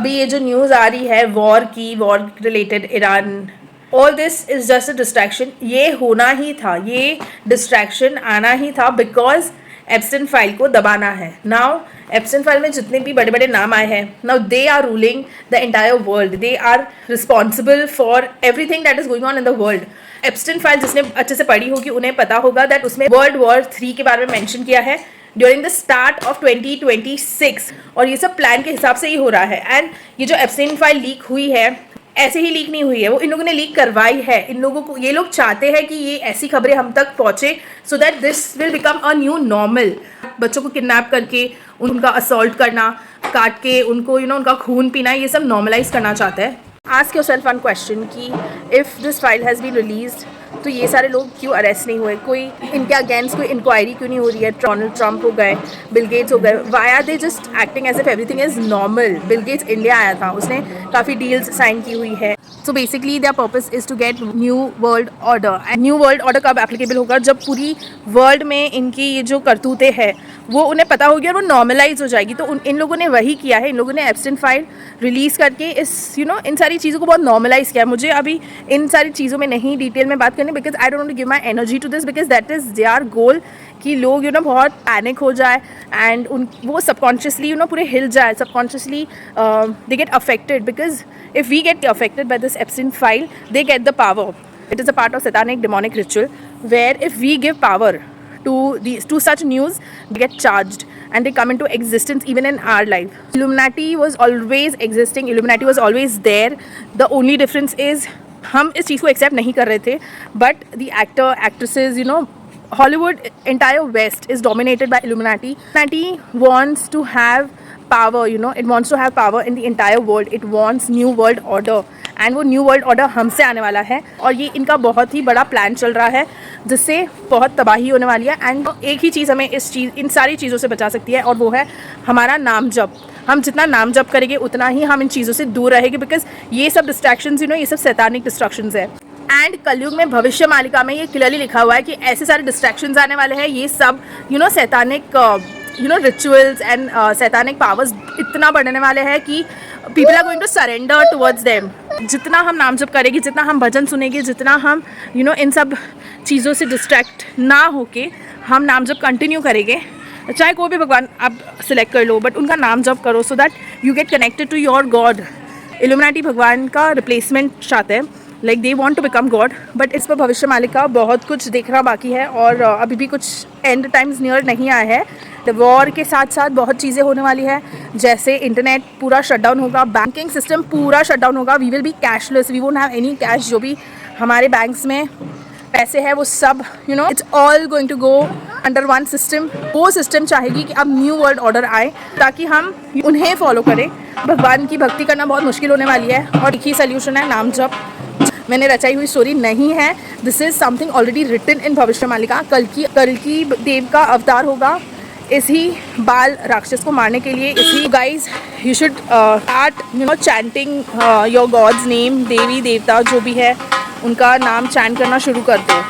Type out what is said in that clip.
अभी ये जो न्यूज़ आ रही है war related Iran, all this is just a distraction. ये होना ही था, ये डिस्ट्रैक्शन आना ही था बिकॉज एप्स्टेन फाइल को दबाना है। नाउ एप्स्टेन फाइल में जितने भी बड़े बड़े नाम आए हैं, now they are ruling the entire world, they are responsible for everything that is going on in the world. Epstein file जिसने अच्छे से पढ़ी होगी उन्हें पता होगा दैट उसमें वर्ल्ड वॉर 3 के बारे में मेंशन किया है ड्यूरिंग द स्टार्ट ऑफ 2026, और ये सब प्लान के हिसाब से ही हो रहा है। एंड ये जो एप्स्टेन फाइल लीक हुई है ऐसे ही लीक नहीं हुई है, वो इन लोगों ने लीक करवाई है। इन लोगों को, ये लोग चाहते हैं कि ये ऐसी खबरें हम तक पहुंचे so that this will become a new normal. बच्चों को किडनैप करके उनका असॉल्ट करना, काट के उनको उनका खून पीना, ये सब नॉर्मलाइज करना चाहते हैं। आस्क योरसेल्फ वन क्वेश्चन कि if this file has been released तो ये सारे लोग क्यों अरेस्ट नहीं हुए, कोई इनके अगेंस्ट कोई इंक्वायरी क्यों नहीं हो रही है? डोनाल्ड ट्रंप हो गए, बिल गेट्स हो गए, why are they just acting as if everything is normal? Bill Gates India आया था, उसने काफ़ी डील्स साइन की हुई है। So basically their purpose is to get new world order. And new world order कब एप्लीकेबल होगा? जब पूरी वर्ल्ड में इनकी ये जो करतूतें हैं वो उन्हें पता होगी और वो नॉर्मलाइज हो जाएगी। तो इन लोगों ने वही किया है, इन लोगों ने एप्स्टेन फाइल रिलीज़ करके इन सारी चीज़ों को बहुत नॉर्मलाइज किया। मुझे अभी इन सारी चीज़ों में नहीं डिटेल में बात करनी, because I don't want to give my energy to this, because that is their goal कि लोग बहुत पैनिक हो जाए एंड वो सबकॉन्शियसली पूरे हिल जाए, subconsciously they get affected, because if we get affected by this Epstein file, they get the power. It is a part of satanic demonic ritual where if we give power to such news, they get charged and they come into existence even in our life. Illuminati was always existing, Illuminati was always there. The only difference is हम इस चीज़ को accept नहीं कर रहे थे, but the actor, actresses, Hollywood, entire West is dominated by Illuminati. Illuminati wants to have power, it wants to have power in the entire world. It wants new world order, and वो new world order हमसे आने वाला है और ये इनका बहुत ही बड़ा प्लान चल रहा है जिससे बहुत तबाही होने वाली है। एंड एक ही चीज़ हमें इन सारी चीज़ों से बचा सकती है और वो है हमारा नाम जप। हम जितना नाम जप करेंगे उतना ही हम इन चीज़ों से दूर रहेंगे, बिकॉज ये सब डिस्ट्रैक्शंस ये सब सैतानिक डिस्ट्रक्शंस है। एंड कलयुग में भविष्य मालिका में ये क्लियरली लिखा हुआ है कि ऐसे सारे डिस्ट्रैक्शंस आने वाले हैं, ये सब satanic rituals and satanic powers इतना बढ़ने वाले हैं कि people are going to surrender towards them. जितना हम नाम जप करेंगे, जितना हम भजन सुनेंगे, जितना हम इन सब चीज़ों से डिस्ट्रैक्ट ना होके हम नाम जप कंटिन्यू करेंगे, चाहे कोई भी भगवान आप सिलेक्ट कर लो, बट उनका नाम जप करो so that you get connected to your god. Illuminati भगवान का रिप्लेसमेंट चाहते हैं, like they want to become god, but इस पर भविष्य मालिका बहुत कुछ देखना बाकी है और अभी भी कुछ एंड टाइम्स नियर नहीं आया है। द वॉर के साथ साथ बहुत चीज़ें होने वाली है, जैसे इंटरनेट पूरा शटडाउन होगा, बैंकिंग सिस्टम पूरा शटडाउन होगा, we will be cashless, we won't have any cash. जो भी हमारे बैंक्स में पैसे हैं वो सब it's all going to go under one system. वो सिस्टम चाहेगी कि अब न्यू वर्ल्ड ऑर्डर आए ताकि हम उन्हें फॉलो करें। भगवान की भक्ति करना बहुत मुश्किल होने वाली है और एक ही सोल्यूशन है, नाम जप। मैंने रचाई हुई स्टोरी नहीं है, this is something already written in Bhavishya Malika. कल की देव का अवतार होगा इसी बाल राक्षस को मारने के लिए। इसी guys you should start chanting your god's name, देवी देवता जो भी है उनका नाम चैंट करना शुरू कर दो।